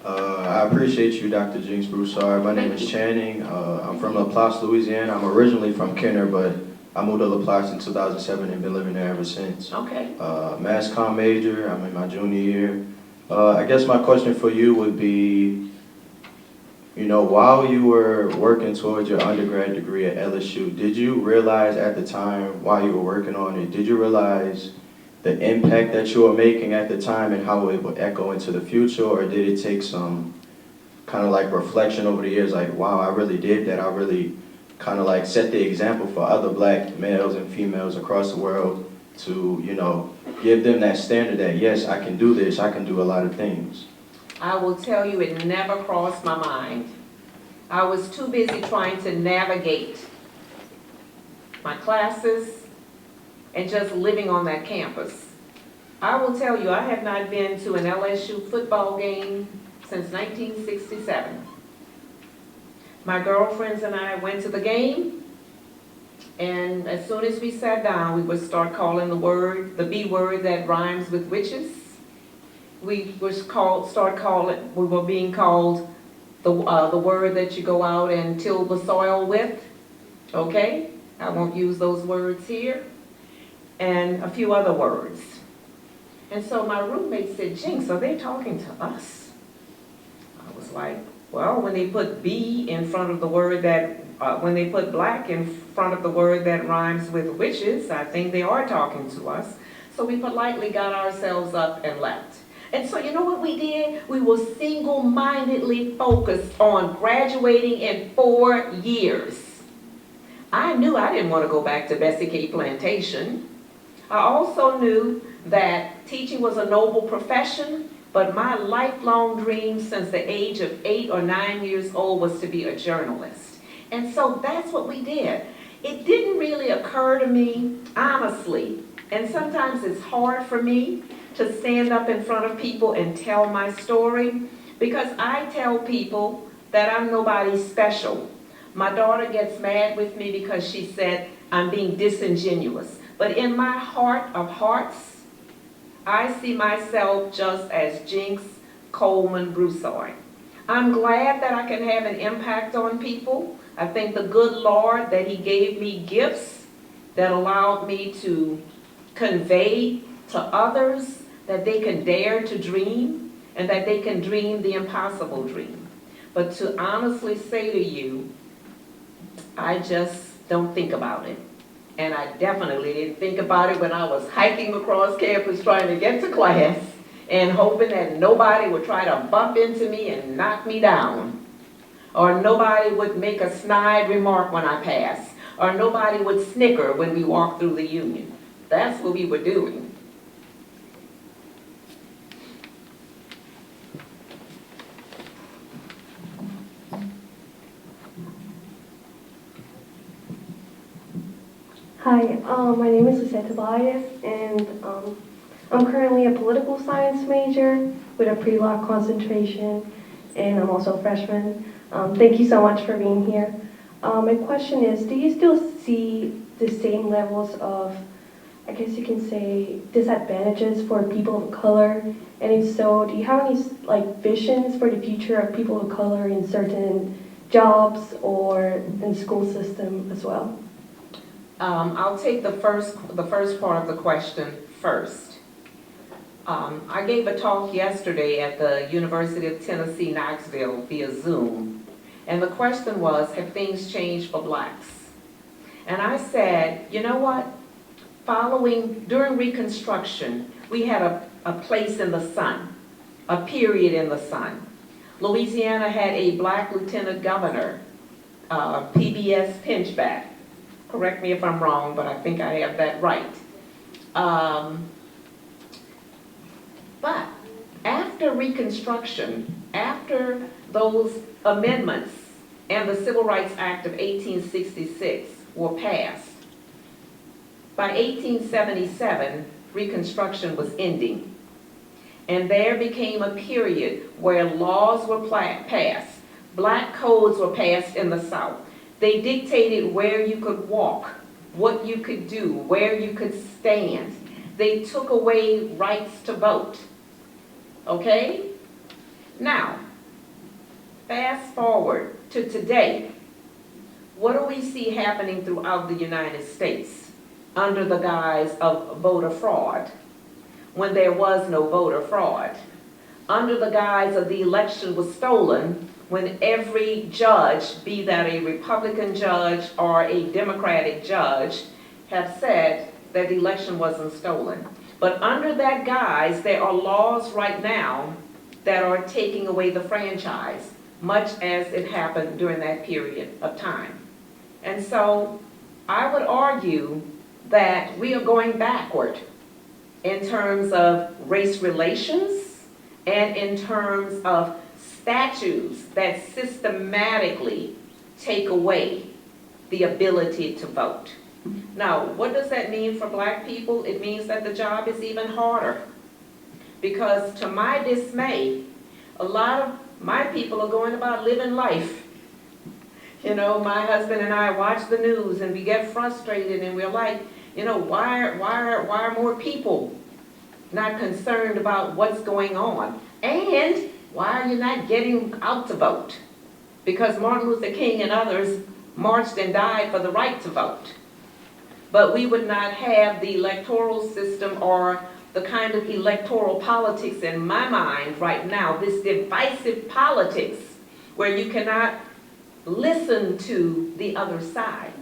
I appreciate you, Dr. Jinx Broussard. My name is Channing. I'm from LaPlace, Louisiana. I'm originally from Kenner, but I moved to LaPlace in 2007 and been living there ever since. Okay. Mass comm major. I'm in my junior year. I guess my question for you would be, while you were working towards your undergrad degree at LSU, did you realize at the time while you were working on it, did you realize the impact that you were making at the time and how it would echo into the future, or did it take some kind of like reflection over the years, like, wow, I really did that, I really kind of like set the example for other black males and females across the world to, give them that standard that, yes, I can do this, I can do a lot of things? I will tell you, it never crossed my mind. I was too busy trying to navigate my classes and just living on that campus. I will tell you, I have not been to an LSU football game since 1967. My girlfriends and I went to the game, and as soon as we sat down, we would start calling the B word that rhymes with witches. We were being called the word that you go out and till the soil with. Okay? I won't use those words here. And a few other words. And so my roommate said, Jinx, are they talking to us? I was like, well, when they put B in front of the word that, when they put black in front of the word that rhymes with witches, I think they are talking to us. So we politely got ourselves up and left. And so you know what we did? We were single-mindedly focused on graduating in 4 years. I knew I didn't want to go back to Bessie K Plantation. I also knew that teaching was a noble profession, but my lifelong dream since the age of 8 or 9 years old was to be a journalist. And so that's what we did. It didn't really occur to me, honestly, and sometimes it's hard for me to stand up in front of people and tell my story, because I tell people that I'm nobody special. My daughter gets mad with me because she said I'm being disingenuous. But in my heart of hearts, I see myself just as Jinx Coleman Broussard. I'm glad that I can have an impact on people. I thank the good Lord that He gave me gifts that allowed me to convey to others that they can dare to dream and that they can dream the impossible dream. But to honestly say to you, I just don't think about it. And I definitely didn't think about it when I was hiking across campus trying to get to class and hoping that nobody would try to bump into me and knock me down. Or nobody would make a snide remark when I passed. Or nobody would snicker when we walked through the Union. That's what we were doing. Hi, my name is Lucette Tobias, and I'm currently a political science major with a pre-law concentration, and I'm also a freshman. Thank you so much for being here. My question is, do you still see the same levels of, I guess you can say, disadvantages for people of color? And if so, do you have any visions for the future of people of color in certain jobs or in the school system as well? I'll take the first part of the question first. I gave a talk yesterday at the University of Tennessee, Knoxville via Zoom, and the question was, have things changed for blacks? And I said, you know what? During Reconstruction, we had a place in the sun, a period in the sun. Louisiana had a black lieutenant governor, PBS Pinchback. Correct me if I'm wrong, but I think I have that right. But after Reconstruction, after those amendments and the Civil Rights Act of 1866 were passed, by 1877, Reconstruction was ending. And there became a period where laws were passed. Black codes were passed in the South. They dictated where you could walk, what you could do, where you could stand. They took away rights to vote. Okay? Now, fast forward to today. What do we see happening throughout the United States under the guise of voter fraud, when there was no voter fraud? Under the guise of the election was stolen, when every judge, be that a Republican judge or a Democratic judge, have said that the election wasn't stolen. But under that guise, there are laws right now that are taking away the franchise, much as it happened during that period of time. And so I would argue that we are going backward in terms of race relations and in terms of statutes that systematically take away the ability to vote. Now, what does that mean for black people? It means that the job is even harder. Because to my dismay, a lot of my people are going about living life. You know, my husband and I watch the news and we get frustrated and we're like, you know, why are more people not concerned about what's going on? And why are you not getting out to vote? Because Martin Luther King and others marched and died for the right to vote. But we would not have the electoral system or the kind of electoral politics in my mind right now, this divisive politics where you cannot listen to the other side,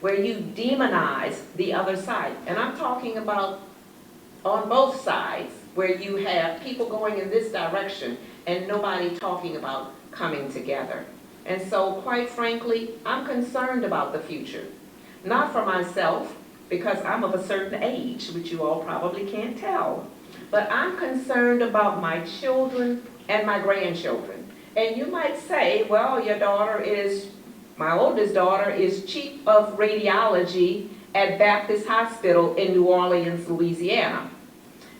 where you demonize the other side. And I'm talking about on both sides, where you have people going in this direction and nobody talking about coming together. And so, quite frankly, I'm concerned about the future. Not for myself, because I'm of a certain age, which you all probably can't tell, but I'm concerned about my children and my grandchildren. And you might say, well, your daughter is, my oldest daughter is chief of radiology at Baptist Hospital in New Orleans, Louisiana.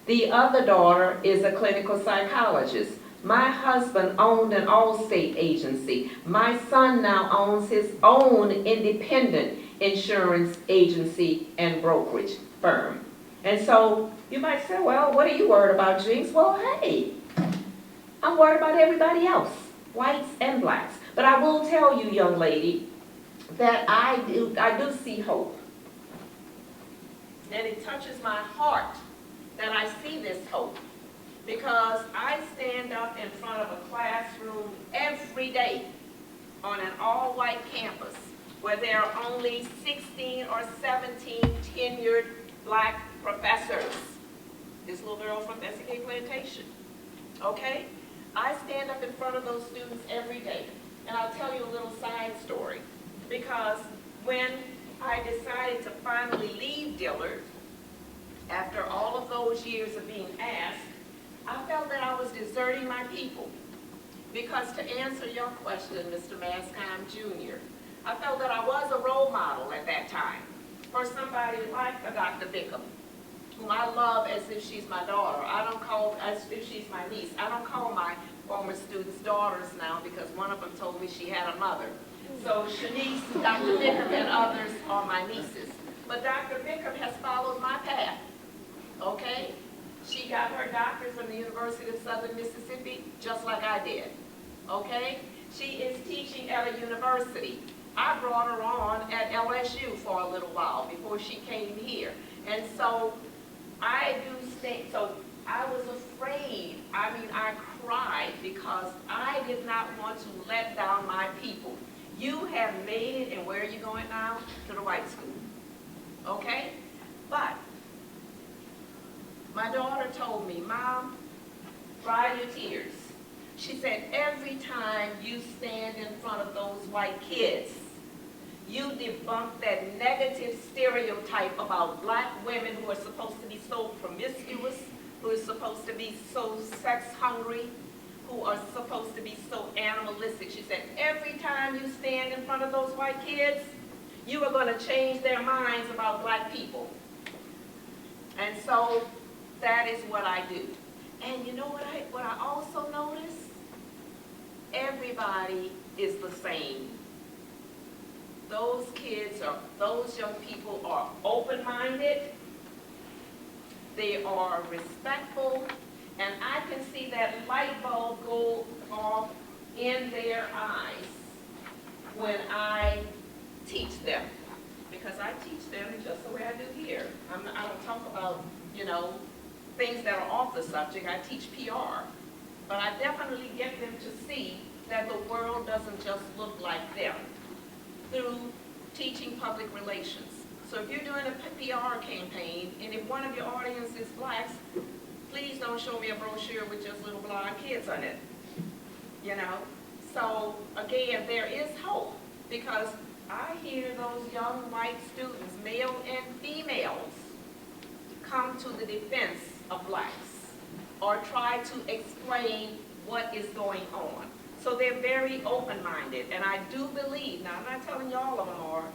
The other daughter is a clinical psychologist. My husband owned an Allstate agency. My son now owns his own independent insurance agency and brokerage firm. And so you might say, well, what are you worried about, Jinx? Well, hey, I'm worried about everybody else, whites and blacks. But I will tell you, young lady, that I do see hope. And it touches my heart that I see this hope, because I stand up in front of a classroom every day on an all-white campus where there are only 16 or 17 tenured black professors. This little girl from SK Plantation, okay? I stand up in front of those students every day, and I'll tell you a little side story, because when I decided to finally leave Dillard, after all of those years of being asked, I felt that I was deserting my people. Because to answer your question, Mr. Mascom Jr., I felt that I was a role model at that time. for somebody like a Dr. Bickham, whom I love as if she's my daughter. I don't call as if she's my niece. I don't call my former students daughters now because one of them told me she had a mother. So Shanice, Dr. Bickham, and others are my nieces. But Dr. Bickham has followed my path, okay? She got her doctorate from the University of Southern Mississippi, just like I did, okay? She is teaching at a university. I brought her on at LSU for a little while before she came here. And so I do think, so I was afraid, I mean, I cried because I did not want to let down my people. You have made it, and where are you going now? To the white school, okay? But my daughter told me, Mom, dry your tears. She said, every time you stand in front of those white kids, you debunk that negative stereotype about black women who are supposed to be so promiscuous, who are supposed to be so sex hungry, who are supposed to be so animalistic. She said, every time you stand in front of those white kids, you are going to change their minds about black people. And so that is what I do. And you know what I also notice? Everybody is the same. Those kids or those young people are open-minded, they are respectful, and I can see that light bulb go off in their eyes when I teach them. Because I teach them just the way I do here. I don't talk about, you know, things that are off the subject. I teach PR. But I definitely get them to see that the world doesn't just look like them through teaching public relations. So if you're doing a PR campaign, and if one of your audience is blacks, please don't show me a brochure with just little blonde kids on it, you know? So again, there is hope, because I hear those young white students, male and females, come to the defense of blacks or try to explain what is going on. So they're very open-minded, and I do believe, now I'm not telling you all of them are,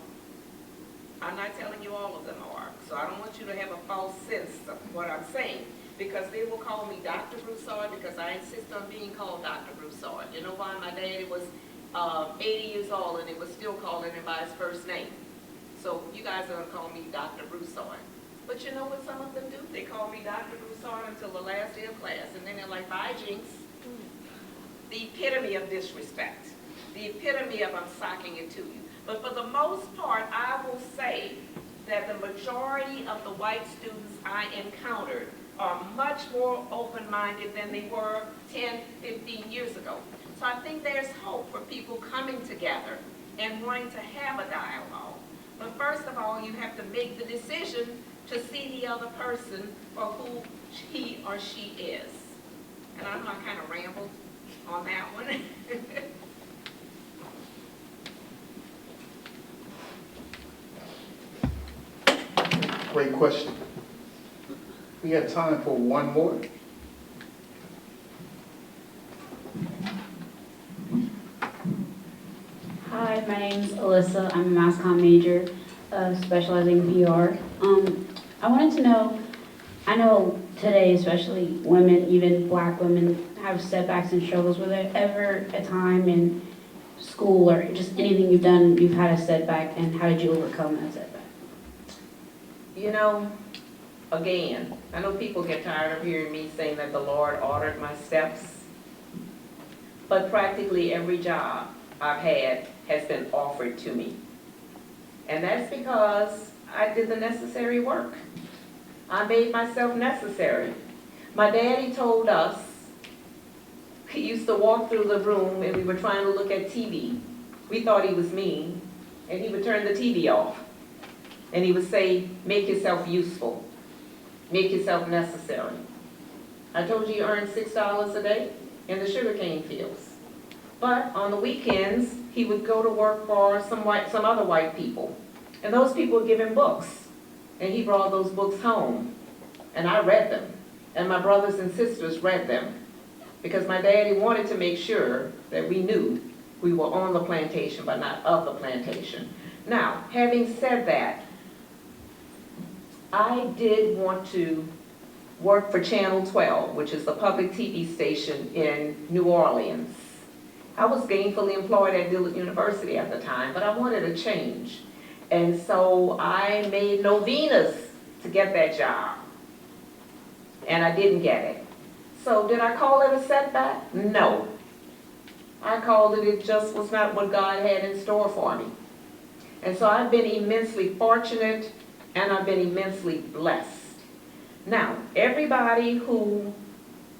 I'm not telling you all of them are, so I don't want you to have a false sense of what I'm saying, because they will call me Dr. Broussard because I insist on being called Dr. Broussard. You know why? My daddy was 80 years old and they was still calling him by his first name. So you guys are going to call me Dr. Broussard. But you know what some of them do? They call me Dr. Broussard until the last day of class, and then they're like, bye, Jinx. The epitome of disrespect. The epitome of I'm socking it to you. But for the most part, I will say that the majority of the white students I encountered are much more open-minded than they were 10, 15 years ago. So I think there's hope for people coming together and wanting to have a dialogue. But first of all, you have to make the decision to see the other person for who he or she is. And I know I kind of rambled on that one. Great question. We have time for one more. Hi, my name's Alyssa. I'm a mass comm major, specializing in PR. I wanted to know, I know today, especially women, even black women, have setbacks and struggles. Was there ever a time in school or just anything you've done, you've had a setback, and how did you overcome that setback? You know, again, I know people get tired of hearing me saying that the Lord ordered my steps, but practically every job I've had has been offered to me. And that's because I did the necessary work. I made myself necessary. My daddy told us, he used to walk through the room and we were trying to look at TV. We thought he was mean, and he would turn the TV off. And he would say, make yourself useful. Make yourself necessary. I told you you earn $6 a day in the sugarcane fields. But on the weekends, he would go to work for some other white people. And those people would give him books. And he brought those books home. And I read them. And my brothers and sisters read them. Because my daddy wanted to make sure that we knew we were on the plantation, but not of the plantation. Now, having said that, I did want to work for Channel 12, which is the public TV station in New Orleans. I was gainfully employed at Dillard University at the time, but I wanted a change. And so I made novenas to get that job. And I didn't get it. So did I call it a setback? No. I called it just was not what God had in store for me. And so I've been immensely fortunate and I've been immensely blessed. Now, everybody who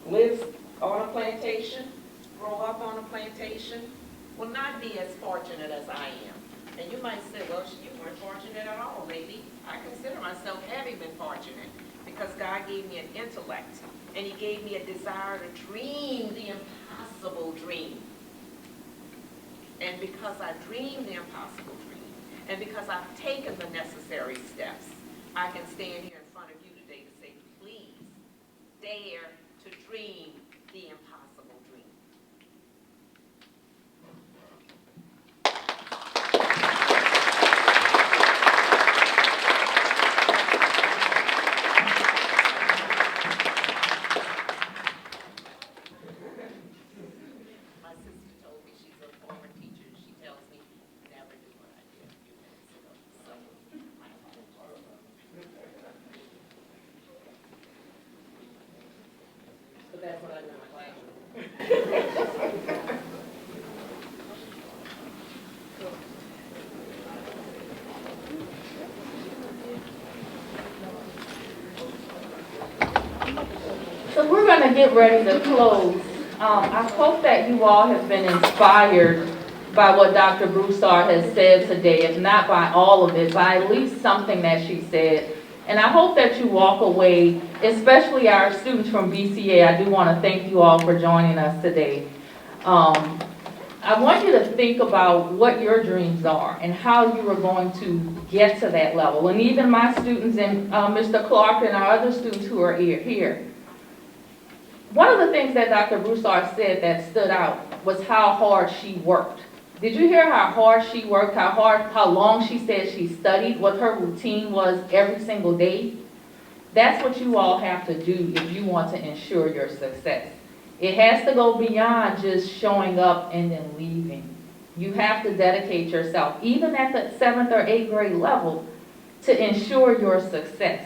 lives on a plantation, grow up on a plantation, will not be as fortunate as I am. And you might say, well, you weren't fortunate at all, maybe. I consider myself having been fortunate because God gave me an intellect and He gave me a desire to dream the impossible dream. And because I dreamed the impossible dream, and because I've taken the necessary steps, I can stand here in front of you today to say, please, dare to dream the impossible dream. My sister told me she's a former teacher, and she tells me, never do what I did a few minutes ago. So, I apologize. But that's what I do in my classroom. So we're going to get ready to close. I hope that you all have been inspired by what Dr. Broussard has said today, if not by all of it, by at least something that she said. And I hope that you walk away, especially our students from BCA. I do want to thank you all for joining us today. I want you to think about what your dreams are and how you are going to get to that level. And even my students and Mr. Clark and our other students who are here. One of the things that Dr. Broussard said that stood out was how hard she worked. Did you hear how hard she worked, how long she said she studied, what her routine was every single day? That's what you all have to do if you want to ensure your success. It has to go beyond just showing up and then leaving. You have to dedicate yourself, even at the 7th or 8th grade level, to ensure your success.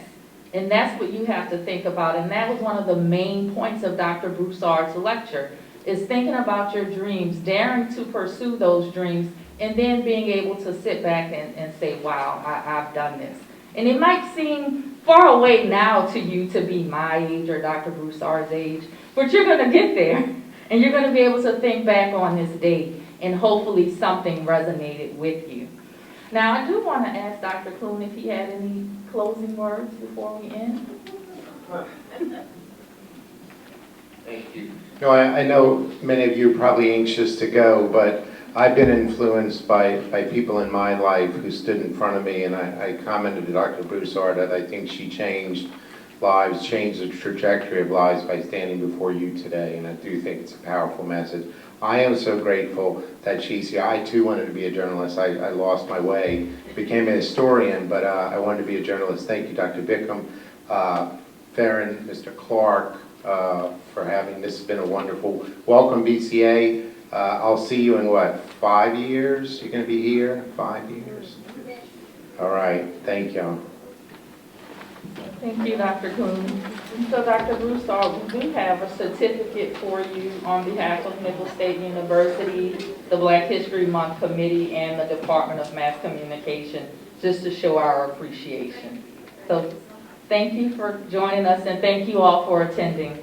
And that's what you have to think about. And that was one of the main points of Dr. Broussard's lecture, is thinking about your dreams, daring to pursue those dreams, and then being able to sit back and say, wow, I've done this. And it might seem far away now to you to be my age or Dr. Broussard's age, but you're going to get there. And you're going to be able to think back on this day, and hopefully something resonated with you. Now, I do want to ask Dr. Clune if he had any closing words before we end. Thank you. No, I know many of you are probably anxious to go, but I've been influenced by people in my life who stood in front of me, and I commented to Dr. Broussard that I think she changed lives, changed the trajectory of lives by standing before you today, and I do think it's a powerful message. I am so grateful that she's here. I too wanted to be a journalist. I lost my way, became a historian, but I wanted to be a journalist. Thank you, Dr. Bickham, Farron, Mr. Clark, for having this. Has been a wonderful welcome, BCA. I'll see you in what, 5 years? You're going to be here? 5 years? All right. Thank you. Thank you, Dr. Clune. So, Dr. Broussard, we do have a certificate for you on behalf of Nicholls State University, the Black History Month Committee, and the Department of Mass Communication, just to show our appreciation. So, thank you for joining us, and thank you all for attending.